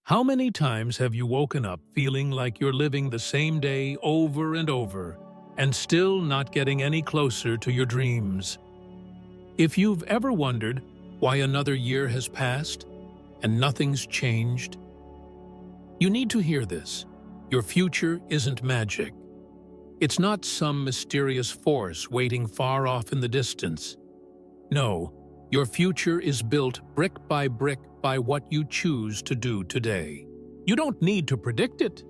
How many times have you woken up feeling like you're living the same day over and over and still not getting any closer to your dreams? If you've ever wondered why another year has passed and nothing's changed, you need to hear this. Your future isn't magic. It's not some mysterious force waiting far off in the distance. No, your future is built brick by what you choose to do today. You don't need to predict it.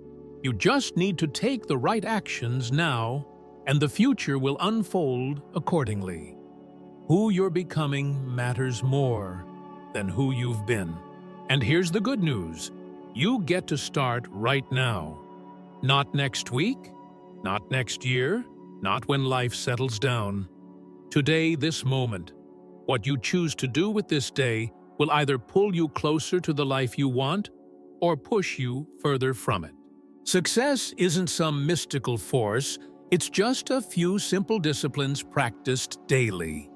You just need to take the right actions now, and the future will unfold accordingly. Who you're becoming matters more than who you've been. And here's the good news. You get to start right now. Not next week, not next year, not when life settles down. Today, this moment. What you choose to do with this day will either pull you closer to the life you want or push you further from it. Success isn't some mystical force, it's just a few simple disciplines practiced daily.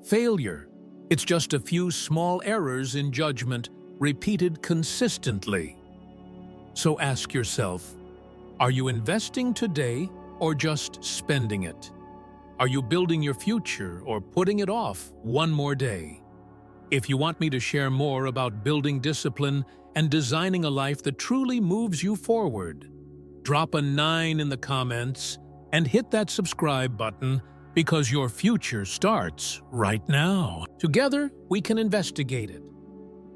Failure, it's just a few small errors in judgment repeated consistently. So ask yourself, are you investing today or just spending it? Are you building your future or putting it off one more day? If you want me to share more about building discipline and designing a life that truly moves you forward, drop a 9 in the comments and hit that subscribe button because your future starts right now. Together, we can investigate it.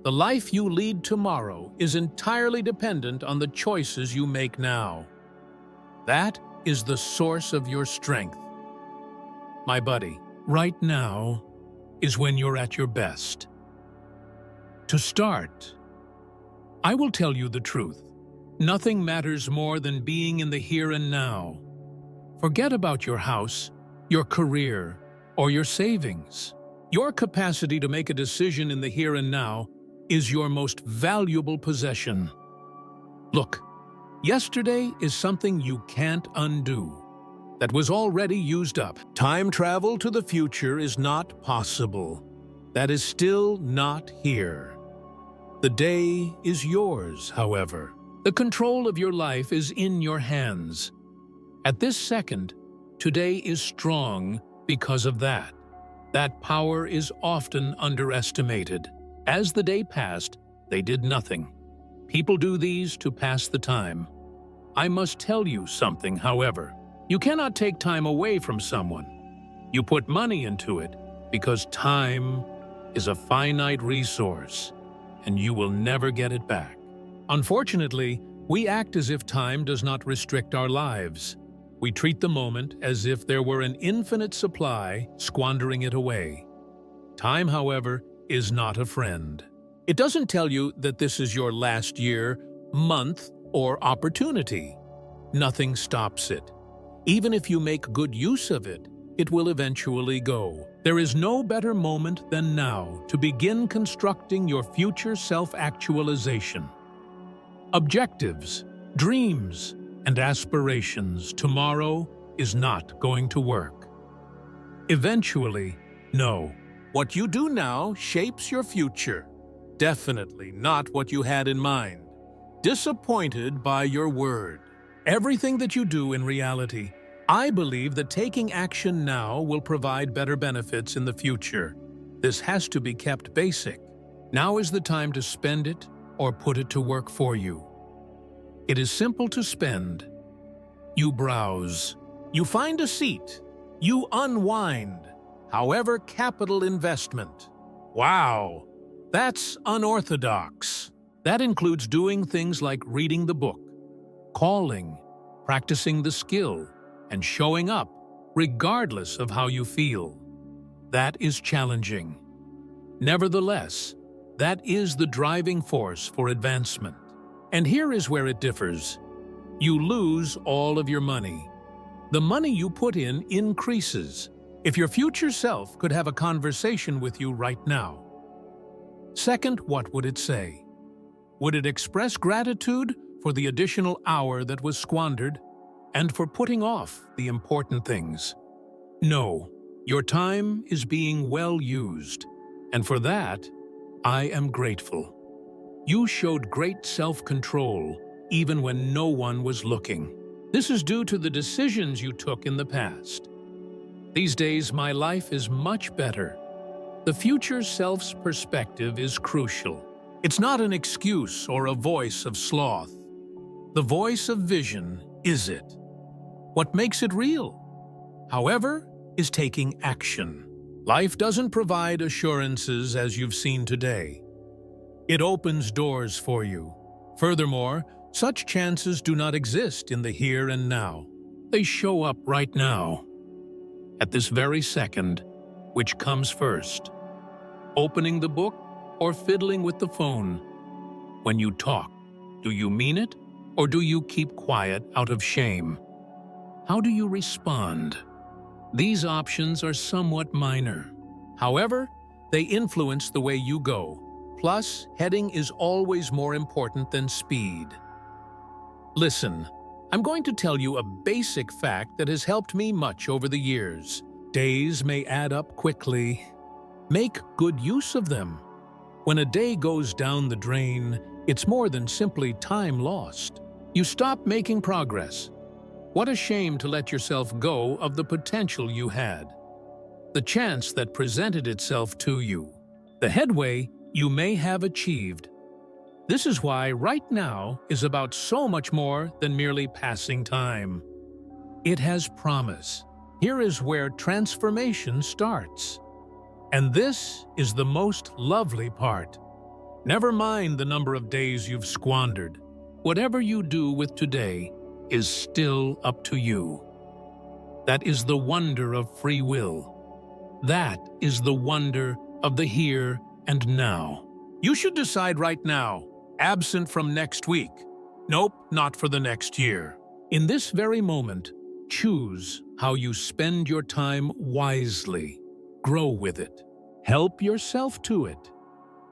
The life you lead tomorrow is entirely dependent on the choices you make now. That is the source of your strength. My buddy, right now is when you're at your best. To start, I will tell you the truth. Nothing matters more than being in the here and now. Forget about your house, your career, or your savings. Your capacity to make a decision in the here and now is your most valuable possession. Look, yesterday is something you can't undo. That was already used up. Time travel to the future is not possible. That is still not here. The day is yours, however. The control of your life is in your hands. At this second, today is strong because of that. That power is often underestimated. As the day passed, they did nothing. People do these to pass the time. I must tell you something, however. You cannot take time away from someone. You put money into it because time is a finite resource and you will never get it back. Unfortunately, we act as if time does not restrict our lives. We treat the moment as if there were an infinite supply, squandering it away. Time, however, is not a friend. It doesn't tell you that this is your last year, month, or opportunity. Nothing stops it. Even if you make good use of it, it will eventually go. There is no better moment than now to begin constructing your future self-actualization. Objectives, dreams, and aspirations tomorrow is not going to work. Eventually, no. What you do now shapes your future. Definitely not what you had in mind. Disappointed by your word. Everything that you do in reality, I believe that taking action now will provide better benefits in the future. This has to be kept basic. Now is the time to spend it or put it to work for you. It is simple to spend. You browse. You find a seat. You unwind. However, capital investment. Wow, that's unorthodox. That includes doing things like reading the book, calling, practicing the skill, and showing up, regardless of how you feel. That is challenging. Nevertheless, that is the driving force for advancement. And here is where it differs. You lose all of your money. The money you put in increases. If your future self could have a conversation with you right now. Second, what would it say? Would it express gratitude for the additional hour that was squandered and for putting off the important things? No, your time is being well used, and for that, I am grateful. You showed great self-control, even when no one was looking. This is due to the decisions you took in the past. These days, my life is much better. The future self's perspective is crucial. It's not an excuse or a voice of sloth. The voice of vision is it. What makes it real, however, is taking action. Life doesn't provide assurances as you've seen today. It opens doors for you. Furthermore, such chances do not exist in the here and now. They show up right now, at this very second. Which comes first? Opening the book or fiddling with the phone? When you talk, do you mean it, or do you keep quiet out of shame? How do you respond? These options are somewhat minor. However, they influence the way you go. Plus, heading is always more important than speed. Listen, I'm going to tell you a basic fact that has helped me much over the years. Days may add up quickly. Make good use of them. When a day goes down the drain, it's more than simply time lost. You stop making progress. What a shame to let yourself go of the potential you had, the chance that presented itself to you, the headway you may have achieved. This is why right now is about so much more than merely passing time. It has promise. Here is where transformation starts. And this is the most lovely part. Never mind the number of days you've squandered. Whatever you do with today is still up to you. That is the wonder of free will. That is the wonder of the here and now. You should decide right now, absent from next week. Nope, not for the next year. In this very moment, choose how you spend your time wisely. Grow with it. Help yourself to it.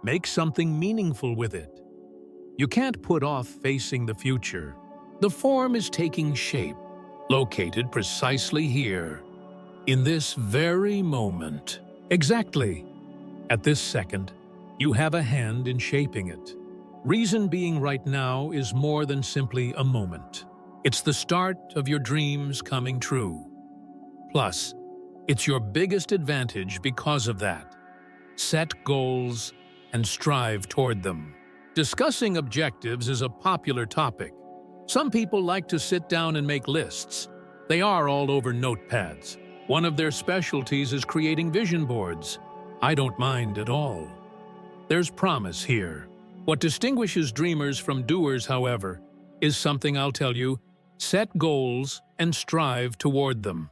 Make something meaningful with it. You can't put off facing the future. The form is taking shape, located precisely here, in this very moment. Exactly. At this second, you have a hand in shaping it. Reason being right now is more than simply a moment. It's the start of your dreams coming true. Plus, it's your biggest advantage because of that. Set goals and strive toward them. Discussing objectives is a popular topic. Some people like to sit down and make lists. They are all over notepads. One of their specialties is creating vision boards. I don't mind at all. There's promise here. What distinguishes dreamers from doers, however, is something I'll tell you: set goals and strive toward them.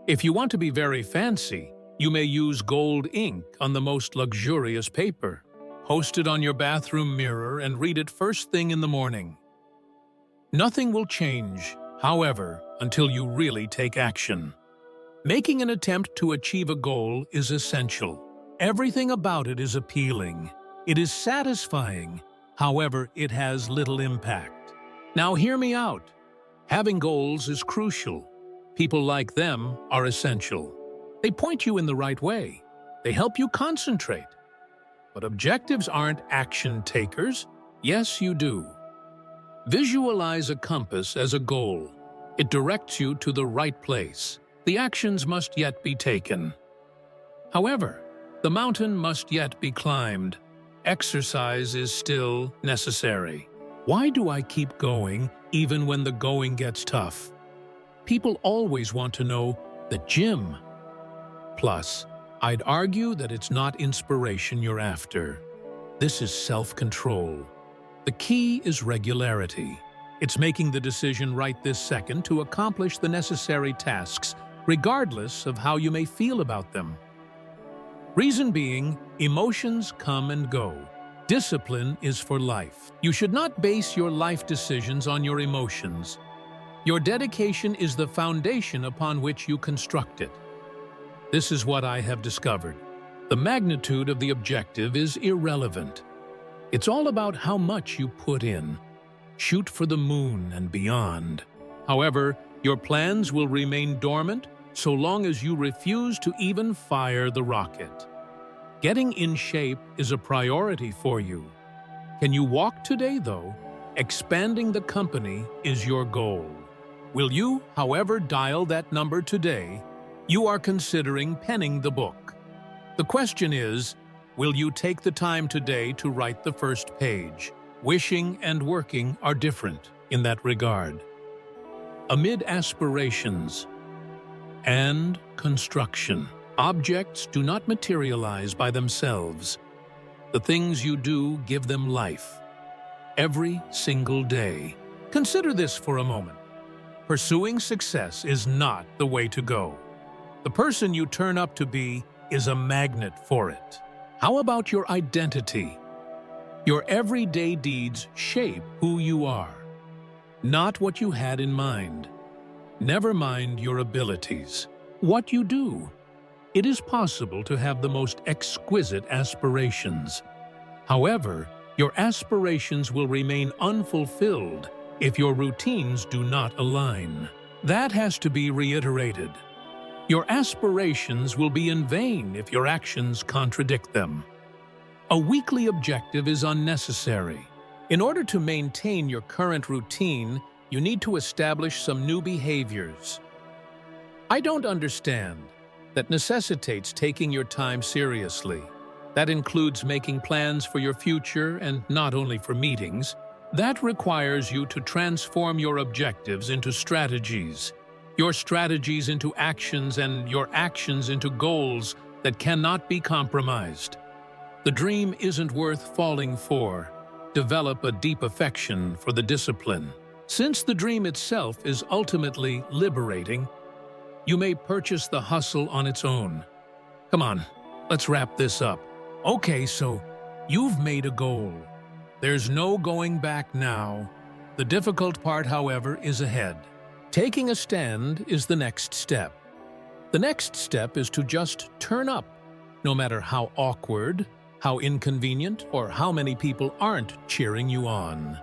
If you want to be very fancy, you may use gold ink on the most luxurious paper. Post it on your bathroom mirror and read it first thing in the morning. Nothing will change, however, until you really take action. Making an attempt to achieve a goal is essential. Everything about it is appealing. It is satisfying. However, it has little impact. Now hear me out. Having goals is crucial. People like them are essential. They point you in the right way. They help you concentrate. But objectives aren't action takers. Yes, you do. Visualize a compass as a goal. It directs you to the right place. The actions must yet be taken. However, the mountain must yet be climbed. Exercise is still necessary. Why do I keep going even when the going gets tough? People always want to know the gym. Plus, I'd argue that it's not inspiration you're after. This is self-control. The key is regularity. It's making the decision right this second to accomplish the necessary tasks, regardless of how you may feel about them. Reason being, emotions come and go. Discipline is for life. You should not base your life decisions on your emotions. Your dedication is the foundation upon which you construct it. This is what I have discovered. The magnitude of the objective is irrelevant. It's all about how much you put in. Shoot for the moon and beyond. However, your plans will remain dormant so long as you refuse to even fire the rocket. Getting in shape is a priority for you. Can you walk today, though? Expanding the company is your goal. Will you, however, dial that number today? You are considering penning the book. The question is, will you take the time today to write the first page? Wishing and working are different in that regard. Amid aspirations and construction, objects do not materialize by themselves. The things you do give them life. Every single day. Consider this for a moment. Pursuing success is not the way to go. The person you turn up to be is a magnet for it. How about your identity? Your everyday deeds shape who you are, not what you had in mind. Never mind your abilities. What you do. It is possible to have the most exquisite aspirations. However, your aspirations will remain unfulfilled if your routines do not align. That has to be reiterated. Your aspirations will be in vain if your actions contradict them. A weekly objective is unnecessary. In order to maintain your current routine, you need to establish some new behaviors. I don't understand. That necessitates taking your time seriously. That includes making plans for your future and not only for meetings. That requires you to transform your objectives into strategies, your strategies into actions, and your actions into goals that cannot be compromised. The dream isn't worth falling for. Develop a deep affection for the discipline. Since the dream itself is ultimately liberating, you may purchase the hustle on its own. Come on, let's wrap this up. Okay, so you've made a goal. There's no going back now. The difficult part, however, is ahead. Taking a stand is the next step. The next step is to just turn up, no matter how awkward, how inconvenient, or how many people aren't cheering you on.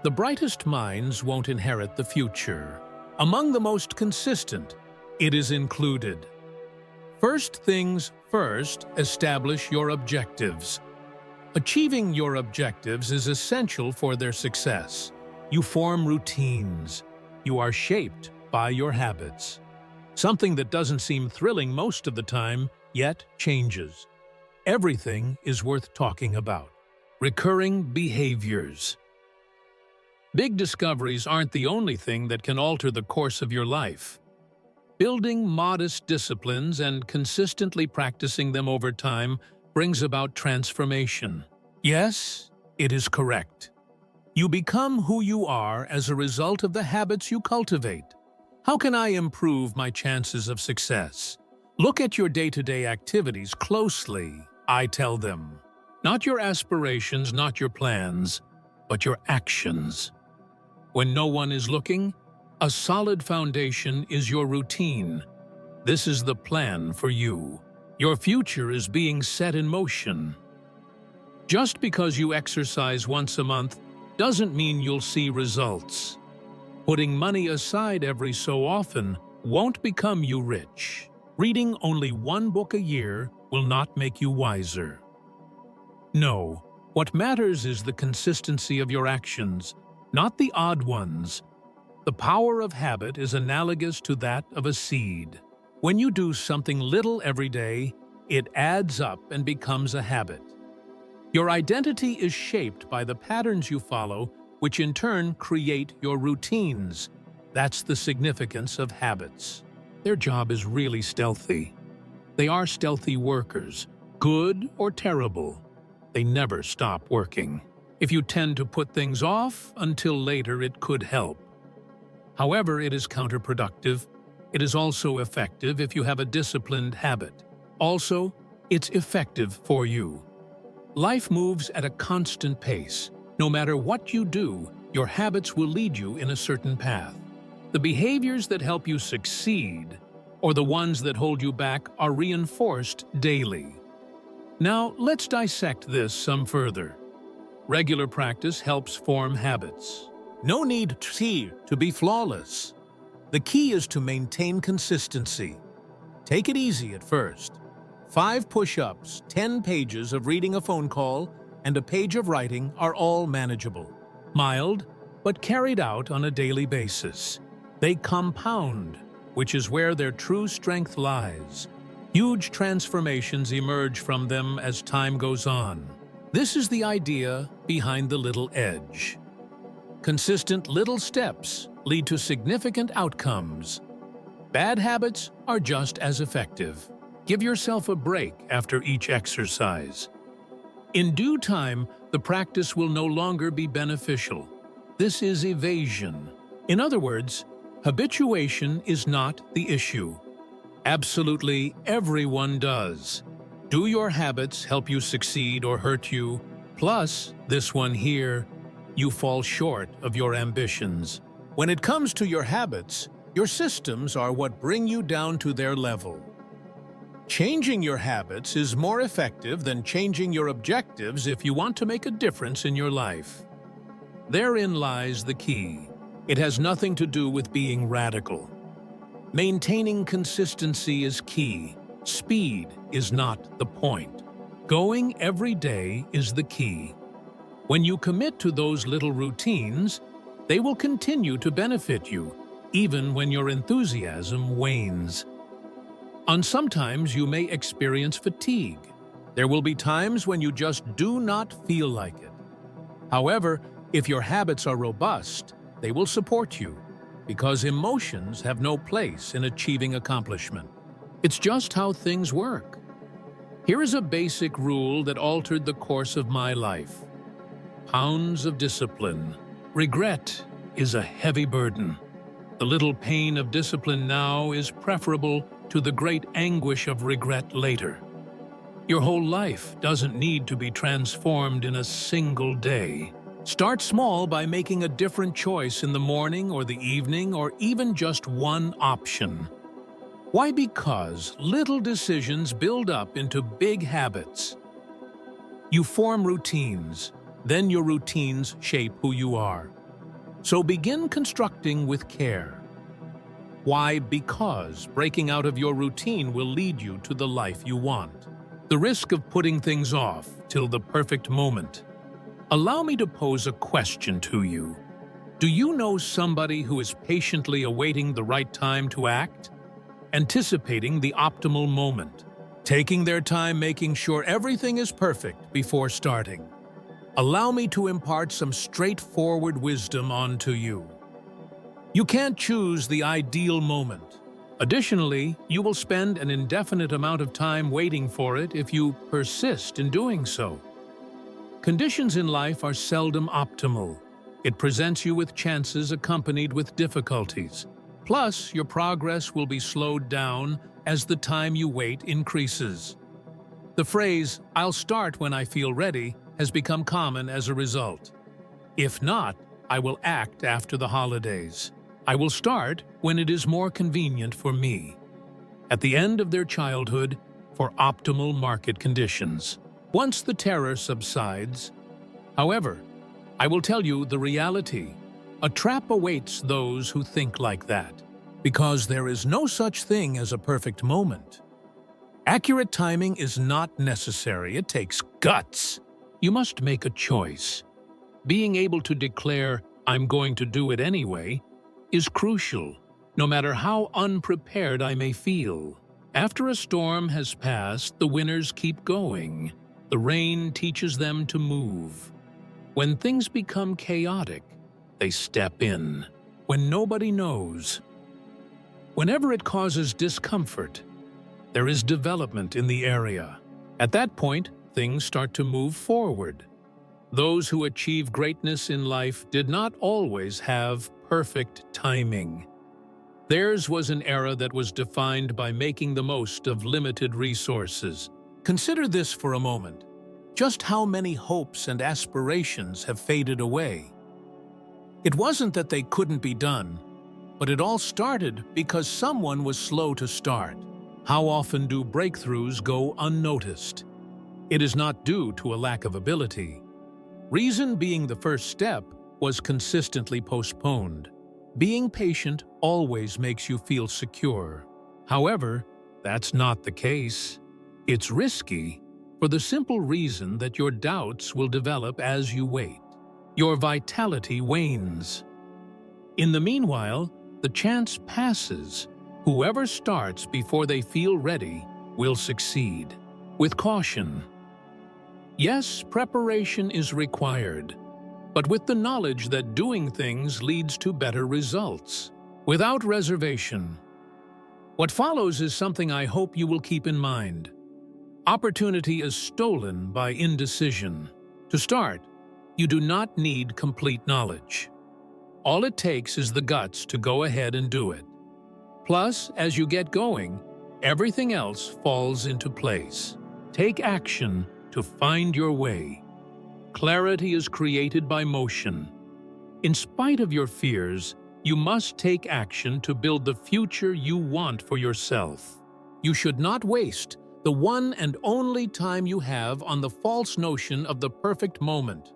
The brightest minds won't inherit the future. Among the most consistent, it is included. First things first, establish your objectives. Achieving your objectives is essential for their success. You form routines. You are shaped by your habits. Something that doesn't seem thrilling most of the time, yet changes. Everything is worth talking about. Recurring behaviors. Big discoveries aren't the only thing that can alter the course of your life. Building modest disciplines and consistently practicing them over time brings about transformation. Yes, it is correct. You become who you are as a result of the habits you cultivate. How can I improve my chances of success? Look at your day-to-day activities closely, I tell them. Not your aspirations, not your plans, but your actions. When no one is looking, a solid foundation is your routine. This is the plan for you. Your future is being set in motion. Just because you exercise once a month doesn't mean you'll see results. Putting money aside every so often won't become you rich. Reading only one book a year will not make you wiser. No, what matters is the consistency of your actions, not the odd ones. The power of habit is analogous to that of a seed. When you do something little every day, it adds up and becomes a habit. Your identity is shaped by the patterns you follow, which in turn create your routines. That's the significance of habits. Their job is really stealthy. They are stealthy workers, good or terrible. They never stop working. If you tend to put things off until later, it could help. However, it is counterproductive. It is also effective if you have a disciplined habit. Also, it's effective for you. Life moves at a constant pace. No matter what you do, your habits will lead you in a certain path. The behaviors that help you succeed, or the ones that hold you back, are reinforced daily. Now, let's dissect this some further. Regular practice helps form habits. No need to be flawless. The key is to maintain consistency. Take it easy at first. 5 push-ups, 10 pages of reading a phone call, and a page of writing are all manageable. Mild, but carried out on a daily basis. They compound, which is where their true strength lies. Huge transformations emerge from them as time goes on. This is the idea behind the little edge. Consistent little steps lead to significant outcomes. Bad habits are just as effective. Give yourself a break after each exercise. In due time, the practice will no longer be beneficial. This is evasion. In other words, habituation is not the issue. Absolutely everyone does. Do your habits help you succeed or hurt you? Plus, this one here, you fall short of your ambitions. When it comes to your habits, your systems are what bring you down to their level. Changing your habits is more effective than changing your objectives if you want to make a difference in your life. Therein lies the key. It has nothing to do with being radical. Maintaining consistency is key. Speed is not the point. Going every day is the key. When you commit to those little routines, they will continue to benefit you, even when your enthusiasm wanes. And sometimes you may experience fatigue. There will be times when you just do not feel like it. However, if your habits are robust, they will support you, because emotions have no place in achieving accomplishment. It's just how things work. Here is a basic rule that altered the course of my life. Pounds of discipline. Regret is a heavy burden. The little pain of discipline now is preferable to the great anguish of regret later. Your whole life doesn't need to be transformed in a single day. Start small by making a different choice in the morning or the evening, or even just one option. Why? Because little decisions build up into big habits. You form routines, then your routines shape who you are. So begin constructing with care. Why? Because breaking out of your routine will lead you to the life you want. The risk of putting things off till the perfect moment. Allow me to pose a question to you. Do you know somebody who is patiently awaiting the right time to act? Anticipating the optimal moment. Taking their time making sure everything is perfect before starting. Allow me to impart some straightforward wisdom onto you. You can't choose the ideal moment. Additionally, you will spend an indefinite amount of time waiting for it if you persist in doing so. Conditions in life are seldom optimal. It presents you with chances accompanied with difficulties. Plus, your progress will be slowed down as the time you wait increases. The phrase, "I'll start when I feel ready," has become common as a result. If not, I will act after the holidays. I will start when it is more convenient for me. At the end of their childhood, for optimal market conditions. Once the terror subsides. However, I will tell you the reality. A trap awaits those who think like that, because there is no such thing as a perfect moment. Accurate timing is not necessary. It takes guts. You must make a choice. Being able to declare, "I'm going to do it anyway," is crucial, no matter how unprepared I may feel. After a storm has passed, the winners keep going. The rain teaches them to move. When things become chaotic, they step in. When nobody knows. Whenever it causes discomfort, there is development in the area. At that point, things start to move forward. Those who achieve greatness in life did not always have perfect timing. Theirs was an era that was defined by making the most of limited resources. Consider this for a moment. Just how many hopes and aspirations have faded away. It wasn't that they couldn't be done, but it all started because someone was slow to start. How often do breakthroughs go unnoticed? It is not due to a lack of ability. Reason being the first step was consistently postponed. Being patient always makes you feel secure. However, that's not the case. It's risky. for the simple reason that your doubts will develop as you wait. Your vitality wanes. In the meanwhile, the chance passes. Whoever starts before they feel ready will succeed. With caution. Yes, preparation is required, but with the knowledge that doing things leads to better results. Without reservation. What follows is something I hope you will keep in mind. Opportunity is stolen by indecision. To start, you do not need complete knowledge. All it takes is the guts to go ahead and do it. Plus, as you get going, everything else falls into place. Take action to find your way. Clarity is created by motion. In spite of your fears, you must take action to build the future you want for yourself. You should not waste the one and only time you have on the false notion of the perfect moment.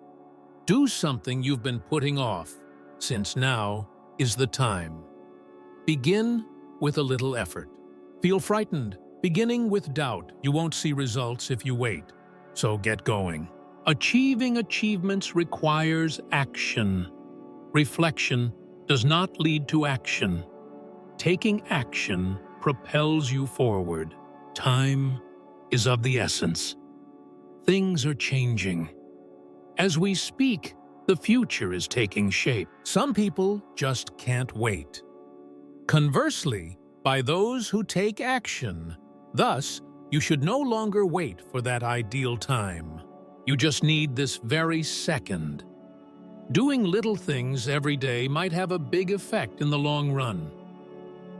Do something you've been putting off, since now is the time. Begin with a little effort. Feel frightened. Beginning with doubt, you won't see results if you wait. So get going. Achieving achievements requires action. Reflection does not lead to action. Taking action propels you forward. Time is of the essence. Things are changing. As we speak, the future is taking shape. Some people just can't wait. Conversely, by those who take action, thus, you should no longer wait for that ideal time. You just need this very second. Doing little things every day might have a big effect in the long run.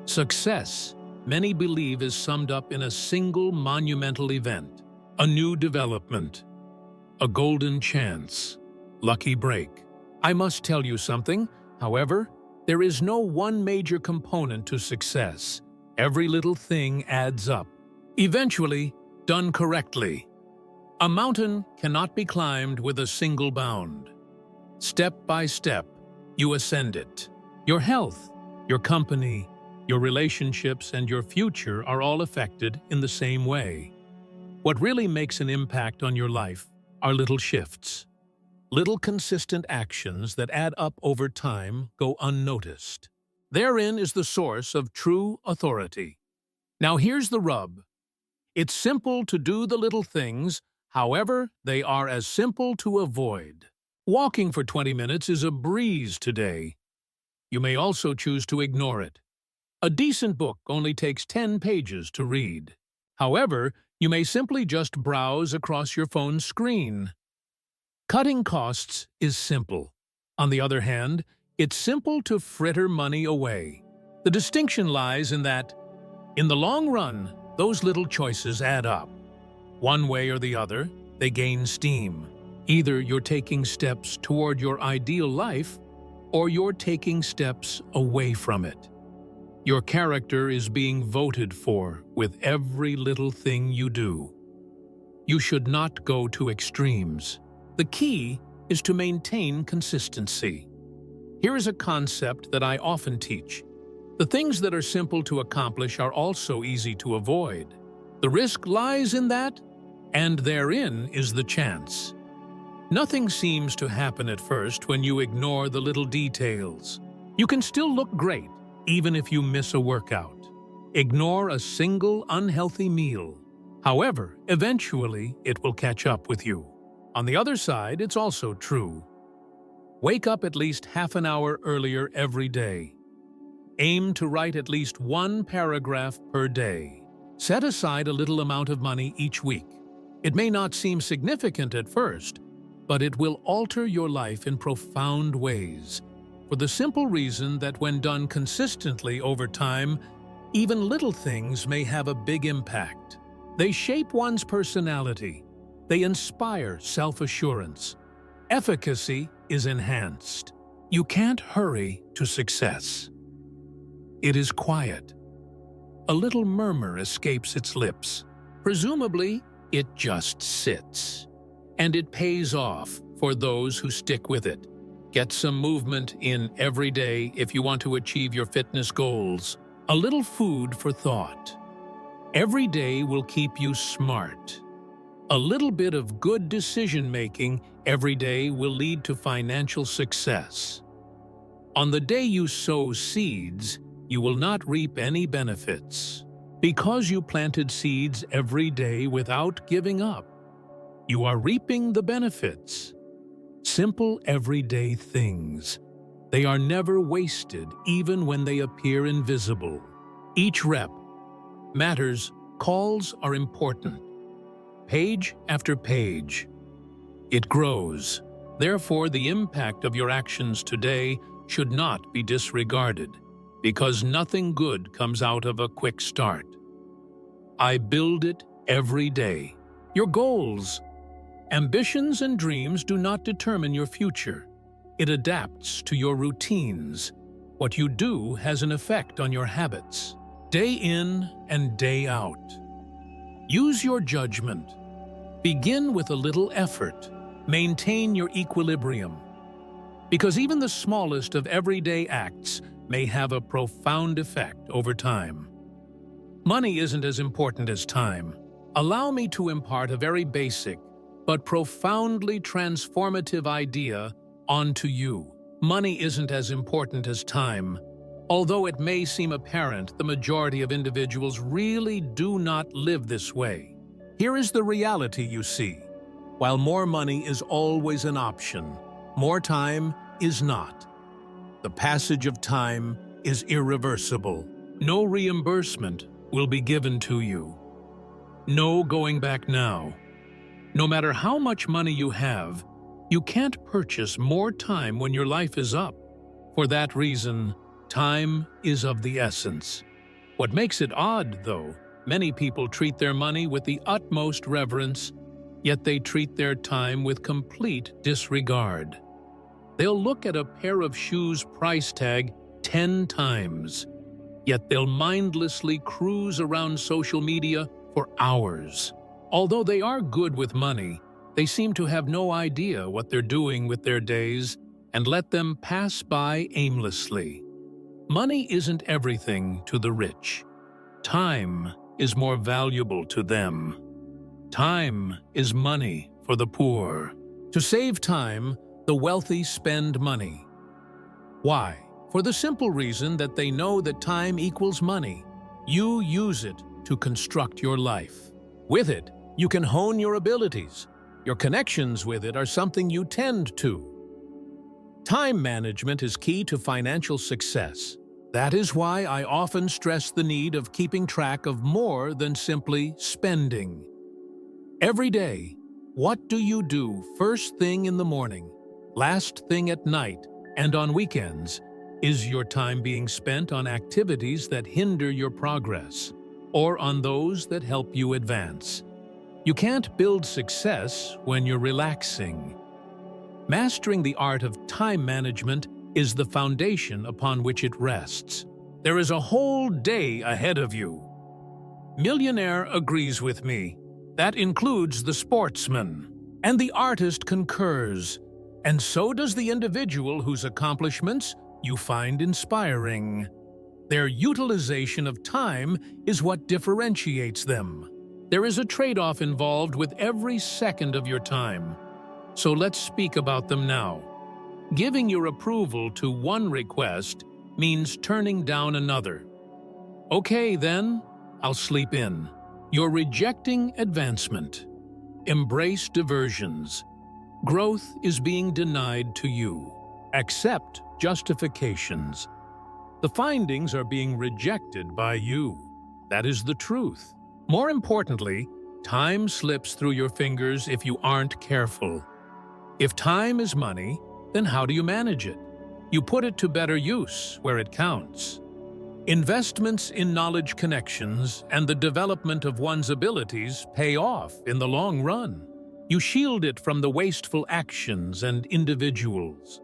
Success, many believe, is summed up in a single monumental event, a new development, a golden chance, lucky break. I must tell you something, however, there is no one major component to success. Every little thing adds up. Eventually, done correctly. A mountain cannot be climbed with a single bound. Step by step, you ascend it. Your health, your company, your relationships, and your future are all affected in the same way. What really makes an impact on your life are little shifts. Little consistent actions that add up over time go unnoticed. Therein is the source of true authority. Now here's the rub. It's simple to do the little things, however, they are as simple to avoid. Walking for 20 minutes is a breeze today. You may also choose to ignore it. A decent book only takes 10 pages to read. However, you may simply just browse across your phone's screen. Cutting costs is simple. On the other hand, it's simple to fritter money away. The distinction lies in that, in the long run, those little choices add up. One way or the other, they gain steam. Either you're taking steps toward your ideal life, or you're taking steps away from it. Your character is being voted for with every little thing you do. You should not go to extremes. The key is to maintain consistency. Here is a concept that I often teach. The things that are simple to accomplish are also easy to avoid. The risk lies in that, and therein is the chance. Nothing seems to happen at first when you ignore the little details. You can still look great, even if you miss a workout. Ignore a single unhealthy meal. However, eventually it will catch up with you. On the other side, it's also true. Wake up at least half an hour earlier every day. Aim to write at least one paragraph per day. Set aside a little amount of money each week. It may not seem significant at first, but it will alter your life in profound ways, for the simple reason that when done consistently over time, even little things may have a big impact. They shape one's personality. They inspire self-assurance. Efficacy is enhanced. You can't hurry to success. It is quiet. A little murmur escapes its lips. Presumably, it just sits. And it pays off for those who stick with it. Get some movement in every day if you want to achieve your fitness goals. A little food for thought. Every day will keep you smart. A little bit of good decision-making every day will lead to financial success. On the day you sow seeds, you will not reap any benefits. Because you planted seeds every day without giving up, you are reaping the benefits. Simple everyday things. They are never wasted, even when they appear invisible. Each rep matters. Calls are important. Page after page. It grows. Therefore, the impact of your actions today should not be disregarded, because nothing good comes out of a quick start. I build it every day. Your goals, ambitions, and dreams do not determine your future. It adapts to your routines. What you do has an effect on your habits, day in and day out. Use your judgment. Begin with a little effort. Maintain your equilibrium. Because even the smallest of everyday acts may have a profound effect over time. Money isn't as important as time. Allow me to impart a very basic but profoundly transformative idea onto you. Money isn't as important as time. Although it may seem apparent, the majority of individuals really do not live this way. Here is the reality you see. While more money is always an option, more time is not. The passage of time is irreversible. No reimbursement will be given to you. No going back now. No matter how much money you have, you can't purchase more time when your life is up. For that reason, time is of the essence. What makes it odd, though, many people treat their money with the utmost reverence, yet they treat their time with complete disregard. They'll look at a pair of shoes price tag 10 times, yet they'll mindlessly cruise around social media for hours. Although they are good with money, they seem to have no idea what they're doing with their days and let them pass by aimlessly. Money isn't everything to the rich. Time is more valuable to them. Time is money for the poor. To save time, the wealthy spend money. Why? For the simple reason that they know that time equals money. You use it to construct your life. With it, you can hone your abilities. Your connections with it are something you tend to. Time management is key to financial success. That is why I often stress the need of keeping track of more than simply spending. Every day, what do you do first thing in the morning, last thing at night, and on weekends? Is your time being spent on activities that hinder your progress, or on those that help you advance? You can't build success when you're relaxing. Mastering the art of time management is the foundation upon which it rests. There is a whole day ahead of you. Millionaire agrees with me. That includes the sportsman. And the artist concurs. And so does the individual whose accomplishments you find inspiring. Their utilization of time is what differentiates them. There is a trade-off involved with every second of your time. So let's speak about them now. Giving your approval to one request means turning down another. Okay, then, I'll sleep in. You're rejecting advancement. Embrace diversions. Growth is being denied to you. Accept justifications. The findings are being rejected by you. That is the truth. More importantly, time slips through your fingers if you aren't careful. If time is money, then how do you manage it? You put it to better use where it counts. Investments in knowledge connections and the development of one's abilities pay off in the long run. You shield it from the wasteful actions and individuals.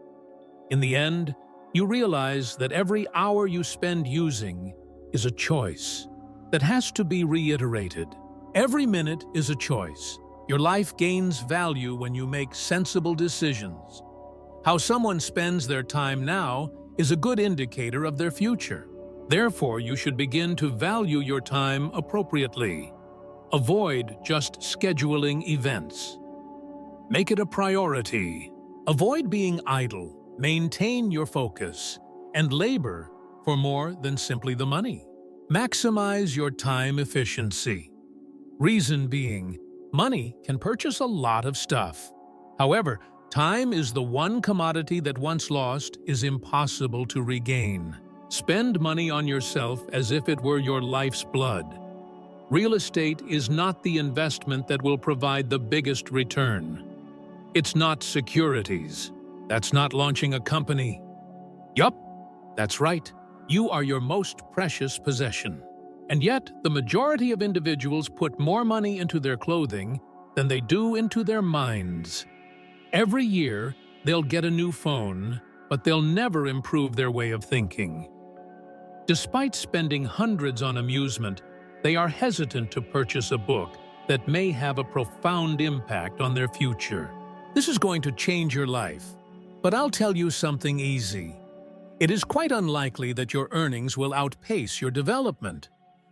In the end, you realize that every hour you spend using is a choice that has to be reiterated. Every minute is a choice. Your life gains value when you make sensible decisions. How someone spends their time now is a good indicator of their future. Therefore, you should begin to value your time appropriately. Avoid just scheduling events. Make it a priority. Avoid being idle. Maintain your focus and labor for more than simply the money. Maximize your time efficiency. Reason being, money can purchase a lot of stuff. However, time is the one commodity that once lost is impossible to regain. Spend money on yourself as if it were your life's blood. Real estate is not the investment that will provide the biggest return. It's not securities. That's not launching a company. Yup, that's right. You are your most precious possession. And yet, the majority of individuals put more money into their clothing than they do into their minds. Every year, they'll get a new phone, but they'll never improve their way of thinking. Despite spending hundreds on amusement, they are hesitant to purchase a book that may have a profound impact on their future. This is going to change your life, but I'll tell you something easy. It is quite unlikely that your earnings will outpace your development.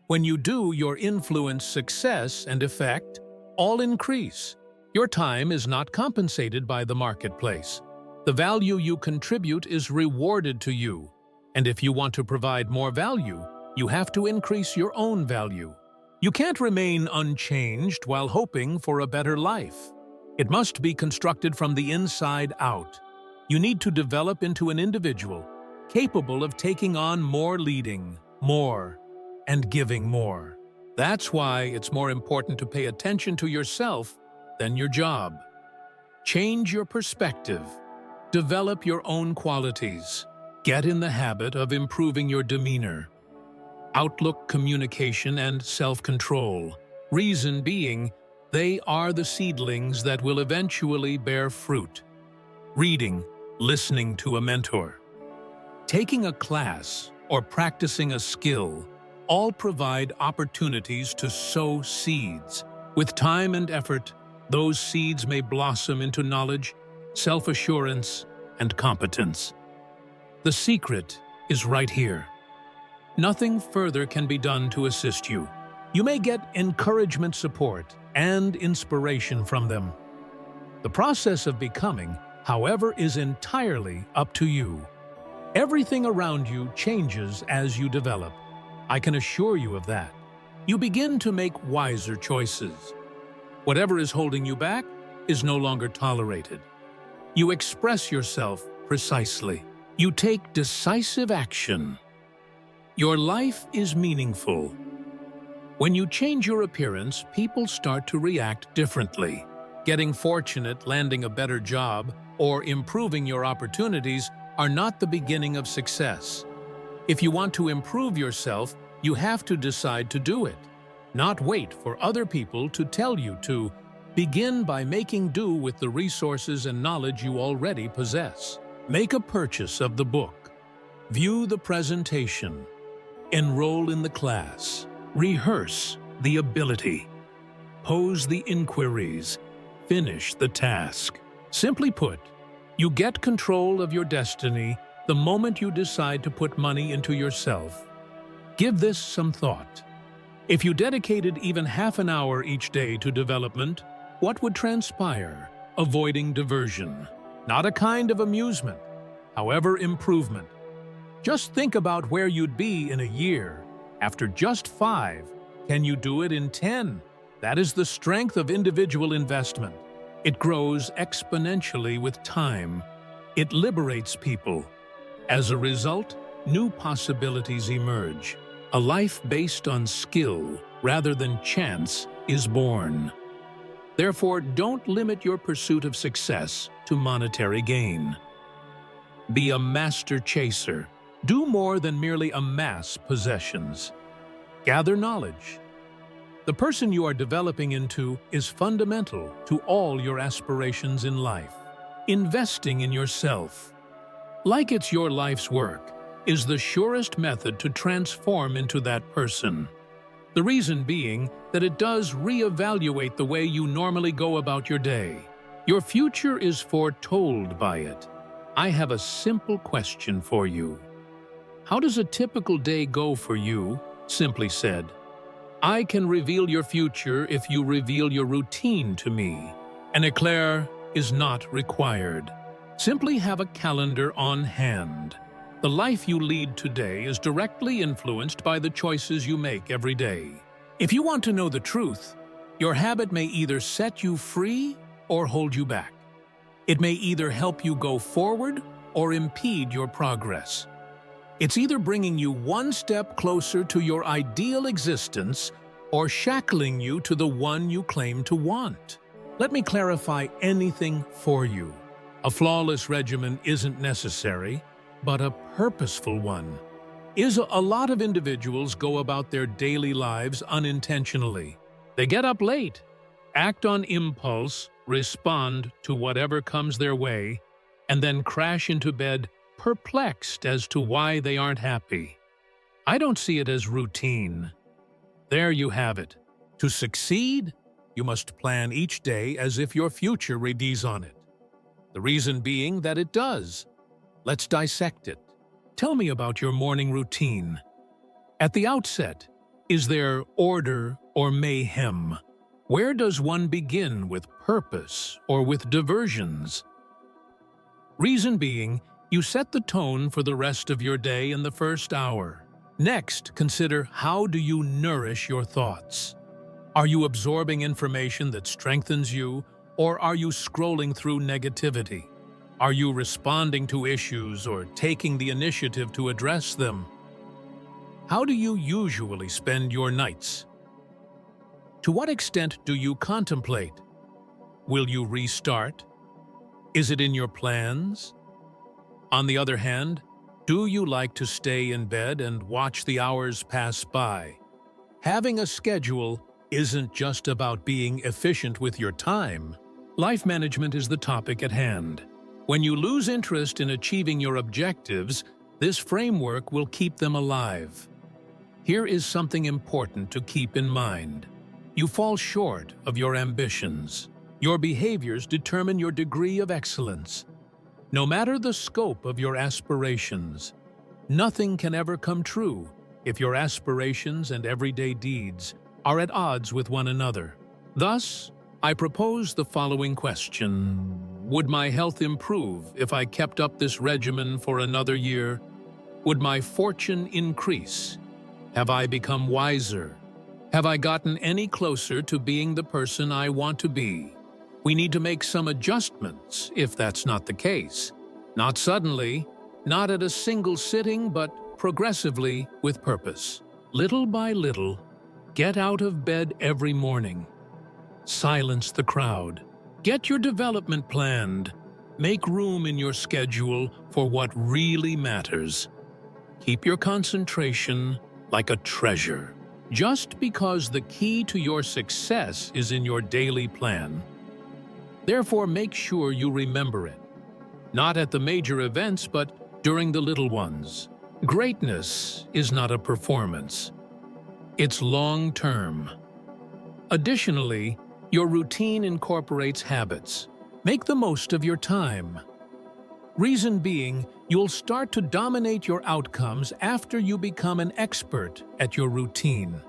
When you do, your influence, success, and effect all increase. Your time is not compensated by the marketplace. The value you contribute is rewarded to you. And if you want to provide more value, you have to increase your own value. You can't remain unchanged while hoping for a better life. It must be constructed from the inside out. You need to develop into an individual capable of taking on more, leading more, and giving more. That's why it's more important to pay attention to yourself than your job. Change your perspective. Develop your own qualities. Get in the habit of improving your demeanor, outlook, communication, and self-control. Reason being, they are the seedlings that will eventually bear fruit. Reading, listening to a mentor, taking a class, or practicing a skill all provide opportunities to sow seeds. With time and effort, those seeds may blossom into knowledge, self-assurance, and competence. The secret is right here. Nothing further can be done to assist you. You may get encouragement, support, and inspiration from them. The process of becoming, however, is entirely up to you. Everything around you changes as you develop. I can assure you of that. You begin to make wiser choices. Whatever is holding you back is no longer tolerated. You express yourself precisely. You take decisive action. Your life is meaningful. When you change your appearance, people start to react differently. Getting fortunate, landing a better job, or improving your opportunities are not the beginning of success. If you want to improve yourself, you have to decide to do it, not wait for other people to tell you to. Begin by making do with the resources and knowledge you already possess. Make a purchase of the book. View the presentation. Enroll in the class. Rehearse the ability. Pose the inquiries. Finish the task. Simply put, you get control of your destiny the moment you decide to put money into yourself. Give this some thought. If you dedicated even half an hour each day to development, what would transpire? Avoiding diversion. Not a kind of amusement, however, improvement. Just think about where you'd be in a year. After just 5, can you do it in 10? That is the strength of individual investment. It grows exponentially with time. It liberates people. As a result, new possibilities emerge. A life based on skill rather than chance is born. Therefore, don't limit your pursuit of success to monetary gain. Be a master chaser. Do more than merely amass possessions. Gather knowledge. The person you are developing into is fundamental to all your aspirations in life. Investing in yourself, like it's your life's work, is the surest method to transform into that person. The reason being that it does reevaluate the way you normally go about your day. Your future is foretold by it. I have a simple question for you. How does a typical day go for you? Simply said, I can reveal your future if you reveal your routine to me. An eclair is not required. Simply have a calendar on hand. The life you lead today is directly influenced by the choices you make every day. If you want to know the truth, your habit may either set you free or hold you back. It may either help you go forward or impede your progress. It's either bringing you one step closer to your ideal existence or shackling you to the one you claim to want. Let me clarify anything for you. A flawless regimen isn't necessary, but a purposeful one. A lot of individuals go about their daily lives unintentionally. They get up late, act on impulse, respond to whatever comes their way, and then crash into bed perplexed as to why they aren't happy. I don't see it as routine. There you have it. To succeed, you must plan each day as if your future rests on it. The reason being that it does. Let's dissect it. Tell me about your morning routine. At the outset, is there order or mayhem? Where does one begin with purpose or with diversions? Reason being, you set the tone for the rest of your day in the first hour. Next, consider how do you nourish your thoughts? Are you absorbing information that strengthens you, or are you scrolling through negativity? Are you responding to issues or taking the initiative to address them? How do you usually spend your nights? To what extent do you contemplate? Will you restart? Is it in your plans? On the other hand, do you like to stay in bed and watch the hours pass by? Having a schedule isn't just about being efficient with your time. Life management is the topic at hand. When you lose interest in achieving your objectives, this framework will keep them alive. Here is something important to keep in mind. You fall short of your ambitions. Your behaviors determine your degree of excellence. No matter the scope of your aspirations, nothing can ever come true if your aspirations and everyday deeds are at odds with one another. Thus, I propose the following question. Would my health improve if I kept up this regimen for another year? Would my fortune increase? Have I become wiser? Have I gotten any closer to being the person I want to be? We need to make some adjustments if that's not the case. Not suddenly, not at a single sitting, but progressively with purpose. Little by little, get out of bed every morning. Silence the crowd. Get your development planned. Make room in your schedule for what really matters. Keep your concentration like a treasure. Just because the key to your success is in your daily plan. Therefore, make sure you remember it. Not at the major events, but during the little ones. Greatness is not a performance. It's long-term. Additionally, your routine incorporates habits. Make the most of your time. Reason being, you'll start to dominate your outcomes after you become an expert at your routine.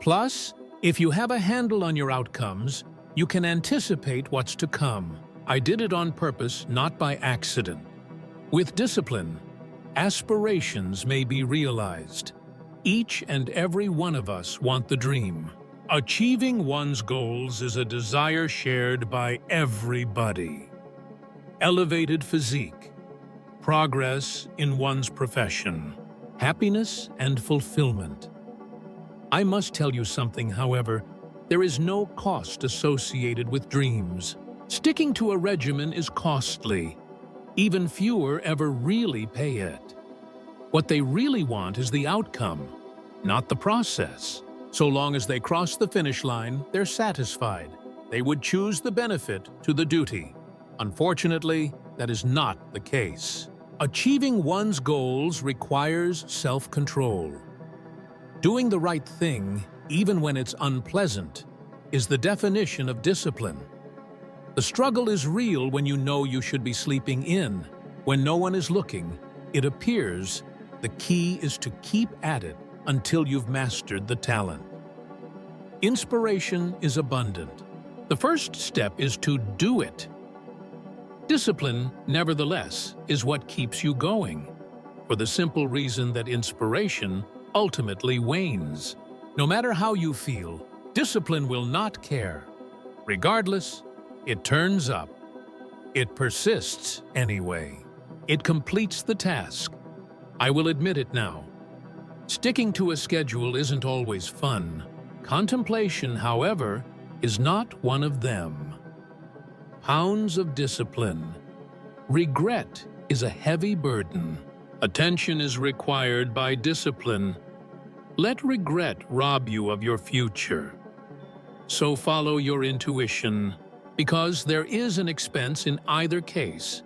Plus, if you have a handle on your outcomes, you can anticipate what's to come. I did it on purpose, not by accident. With discipline, aspirations may be realized. Each and every one of us want the dream. Achieving one's goals is a desire shared by everybody. Elevated physique, progress in one's profession, happiness and fulfillment. I must tell you something, however. There is no cost associated with dreams. Sticking to a regimen is costly. Even fewer ever really pay it. What they really want is the outcome, not the process. So long as they cross the finish line, they're satisfied. They would choose the benefit to the duty. Unfortunately, that is not the case. Achieving one's goals requires self-control. Doing the right thing, even when it's unpleasant, is the definition of discipline. The struggle is real when you know you should be sleeping in. When no one is looking, it appears the key is to keep at it until you've mastered the talent. Inspiration is abundant. The first step is to do it. Discipline, nevertheless, is what keeps you going, for the simple reason that inspiration ultimately wanes. No matter how you feel, discipline will not care. Regardless, it turns up. It persists anyway. It completes the task. I will admit it now. Sticking to a schedule isn't always fun. Contemplation, however, is not one of them. Pounds of discipline. Regret is a heavy burden. Attention is required by discipline. Let regret rob you of your future. So follow your intuition, because there is an expense in either case.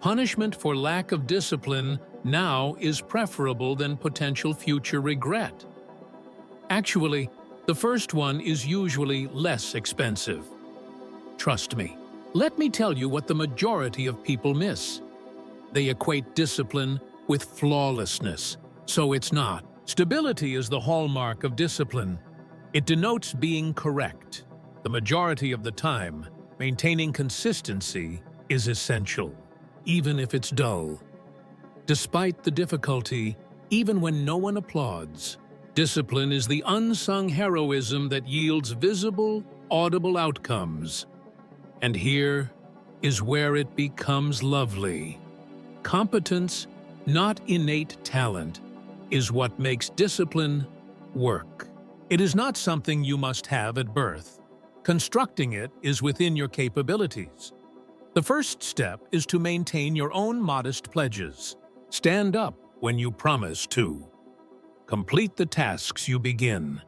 Punishment for lack of discipline now is preferable than potential future regret. Actually, the first one is usually less expensive. Trust me. Let me tell you what the majority of people miss. They equate discipline with flawlessness, so it's not. Stability is the hallmark of discipline. It denotes being correct. The majority of the time, maintaining consistency is essential, even if it's dull. Despite the difficulty, even when no one applauds, discipline is the unsung heroism that yields visible, audible outcomes. And here is where it becomes lovely. Competence, not innate talent, is what makes discipline work. It is not something you must have at birth. Constructing it is within your capabilities. The first step is to maintain your own modest pledges. Stand up when you promise to. Complete the tasks you begin.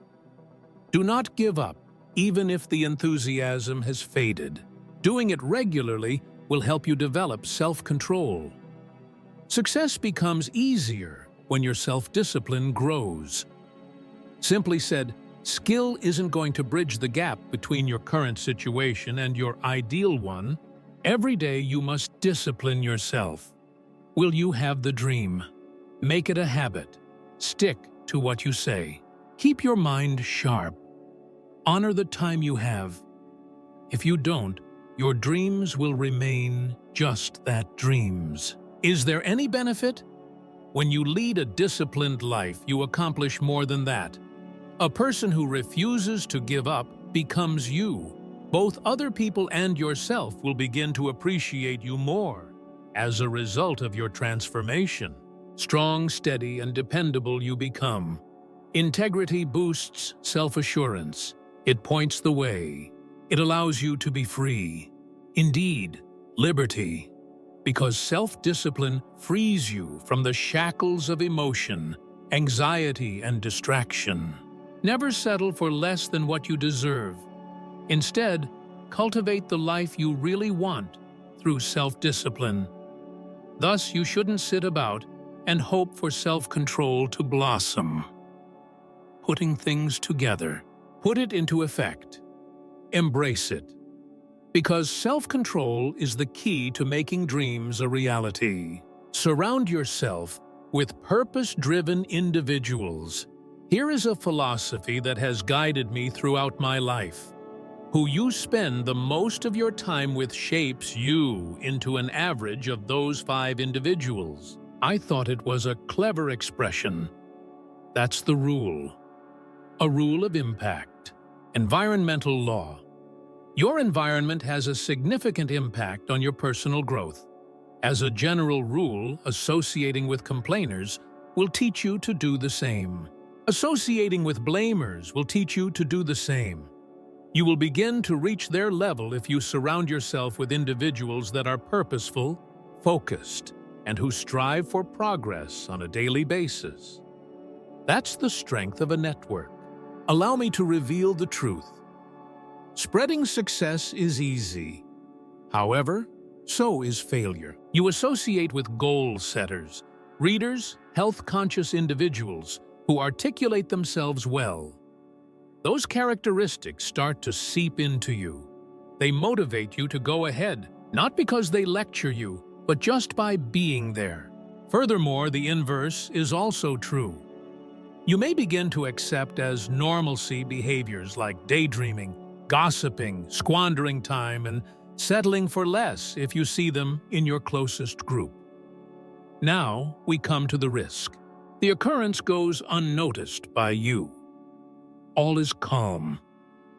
Do not give up, even if the enthusiasm has faded. Doing it regularly will help you develop self-control. Success becomes easier when your self-discipline grows. Simply said, skill isn't going to bridge the gap between your current situation and your ideal one. Every day you must discipline yourself. Will you have the dream? Make it a habit. Stick to what you say. Keep your mind sharp. Honor the time you have. If you don't, your dreams will remain just that, dreams. Is there any benefit? When you lead a disciplined life, you accomplish more than that. A person who refuses to give up becomes you. Both other people and yourself will begin to appreciate you more as a result of your transformation. Strong, steady, and dependable you become. Integrity boosts self-assurance. It points the way. It allows you to be free. Indeed, liberty. Because self-discipline frees you from the shackles of emotion, anxiety, and distraction. Never settle for less than what you deserve. Instead, cultivate the life you really want through self-discipline. Thus, you shouldn't sit about and hope for self-control to blossom. Putting things together. Put it into effect. Embrace it. Because self-control is the key to making dreams a reality. Surround yourself with purpose-driven individuals. Here is a philosophy that has guided me throughout my life. Who you spend the most of your time with shapes you into an average of those 5 individuals. I thought it was a clever expression. That's the rule. A rule of impact. Environmental law. Your environment has a significant impact on your personal growth. As a general rule, associating with complainers will teach you to do the same. Associating with blamers will teach you to do the same. You will begin to reach their level if you surround yourself with individuals that are purposeful, focused, and who strive for progress on a daily basis. That's the strength of a network. Allow me to reveal the truth. Spreading success is easy. However, so is failure. You associate with goal setters, readers, health-conscious individuals who articulate themselves well. Those characteristics start to seep into you. They motivate you to go ahead, not because they lecture you, but just by being there. Furthermore, the inverse is also true. You may begin to accept as normalcy behaviors like daydreaming, gossiping, squandering time, and settling for less if you see them in your closest group. Now we come to the risk. The occurrence goes unnoticed by you. All is calm.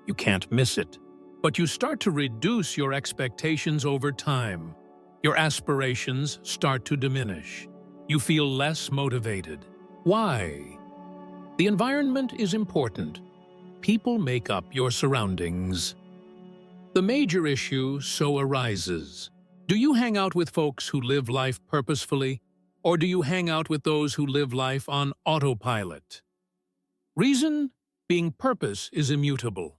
You can't miss it. But you start to reduce your expectations over time. Your aspirations start to diminish. You feel less motivated. Why? The environment is important. People make up your surroundings. The major issue so arises. Do you hang out with folks who live life purposefully, or do you hang out with those who live life on autopilot? Reason being purpose is immutable.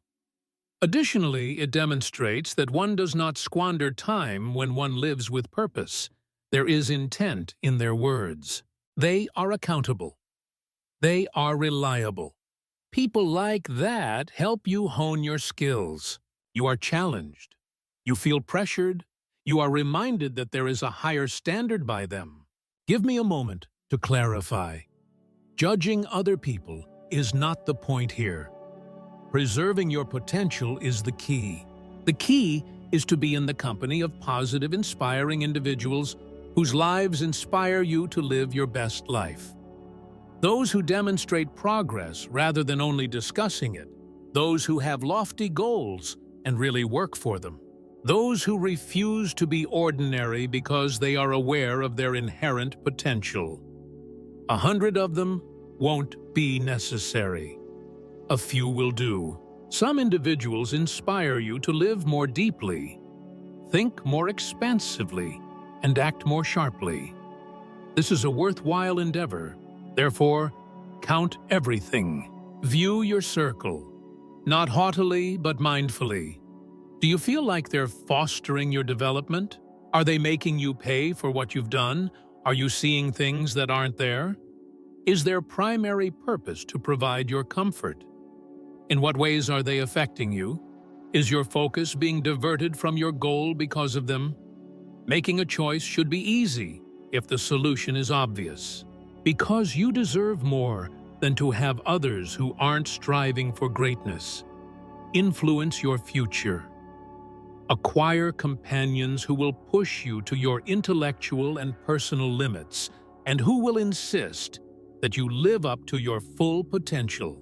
Additionally, it demonstrates that one does not squander time when one lives with purpose. There is intent in their words. They are accountable. They are reliable. People like that help you hone your skills. You are challenged. You feel pressured. You are reminded that there is a higher standard by them. Give me a moment to clarify. Judging other people is not the point here. Preserving your potential is the key. The key is to be in the company of positive, inspiring individuals whose lives inspire you to live your best life. Those who demonstrate progress rather than only discussing it. Those who have lofty goals and really work for them. Those who refuse to be ordinary because they are aware of their inherent potential. 100 of them won't be necessary. A few will do. Some individuals inspire you to live more deeply, think more expansively, and act more sharply. This is a worthwhile endeavor. Therefore, count everything. View your circle, not haughtily but mindfully. Do you feel like they're fostering your development? Are they making you pay for what you've done? Are you seeing things that aren't there? Is their primary purpose to provide your comfort? In what ways are they affecting you? Is your focus being diverted from your goal because of them? Making a choice should be easy if the solution is obvious. Because you deserve more than to have others who aren't striving for greatness. Influence your future. Acquire companions who will push you to your intellectual and personal limits and who will insist that you live up to your full potential.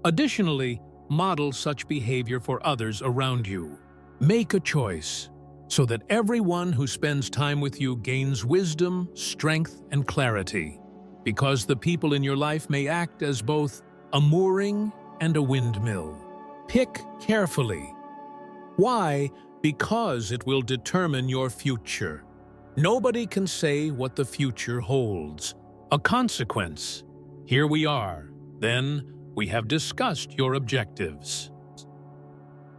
Additionally, model such behavior for others around you. Make a choice so that everyone who spends time with you gains wisdom, strength, and clarity, because the people in your life may act as both a mooring and a windmill. Pick carefully. Why? Because it will determine your future. Nobody can say what the future holds. A consequence. Here we are. Then we have discussed your objectives.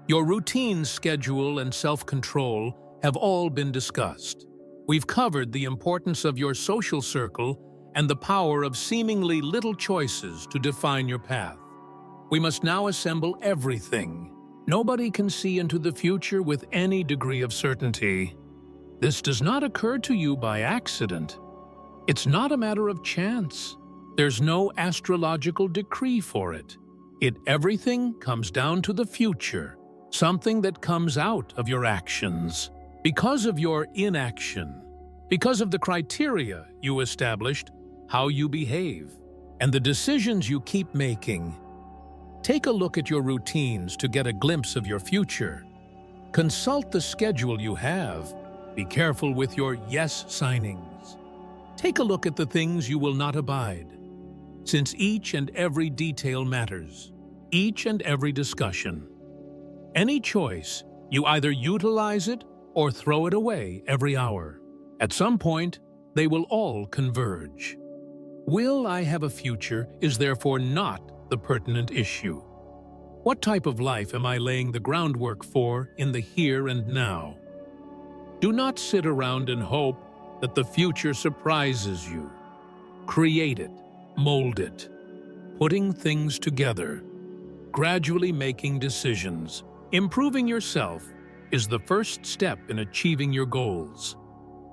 Your routine, schedule, and self-control have all been discussed. We've covered the importance of your social circle and the power of seemingly little choices to define your path. We must now assemble everything. Nobody can see into the future with any degree of certainty. This does not occur to you by accident. It's not a matter of chance. There's no astrological decree for it. Everything comes down to the future, something that comes out of your actions. Because of your inaction, because of the criteria you established, how you behave, and the decisions you keep making. Take a look at your routines to get a glimpse of your future. Consult the schedule you have. Be careful with your yes signings. Take a look at the things you will not abide, since each and every detail matters, each and every discussion. Any choice, you either utilize it or throw it away every hour. At some point, they will all converge. Will I have a future is therefore not the pertinent issue. What type of life am I laying the groundwork for in the here and now? Do not sit around and hope that the future surprises you. Create it, mold it, putting things together, gradually making decisions. Improving yourself is the first step in achieving your goals.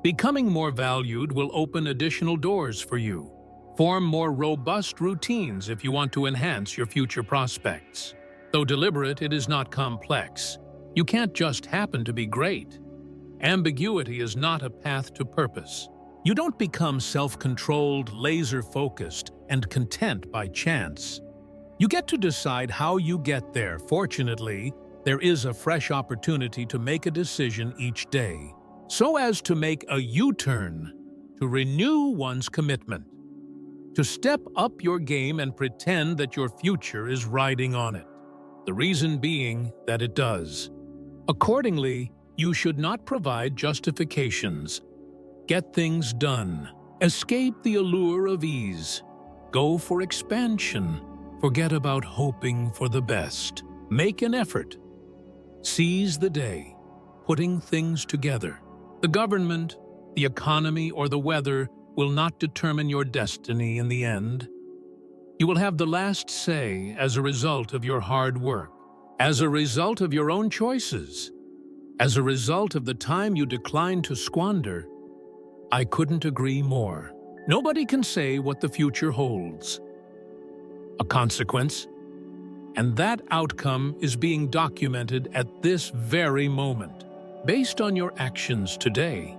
Becoming more valued will open additional doors for you. Form more robust routines if you want to enhance your future prospects. Though deliberate, it is not complex. You can't just happen to be great. Ambiguity is not a path to purpose. You don't become self-controlled, laser-focused, and content by chance. You get to decide how you get there. Fortunately, there is a fresh opportunity to make a decision each day, so as to make a U-turn, to renew one's commitment, to step up your game and pretend that your future is riding on it. The reason being that it does. Accordingly, you should not provide justifications. Get things done. Escape the allure of ease. Go for expansion. Forget about hoping for the best. Make an effort. Seize the day, putting things together. The government, the economy, or the weather will not determine your destiny in the end. You will have the last say as a result of your hard work, as a result of your own choices, as a result of the time you decline to squander. I couldn't agree more. Nobody can say what the future holds. A consequence, and that outcome is being documented at this very moment. Based on your actions today,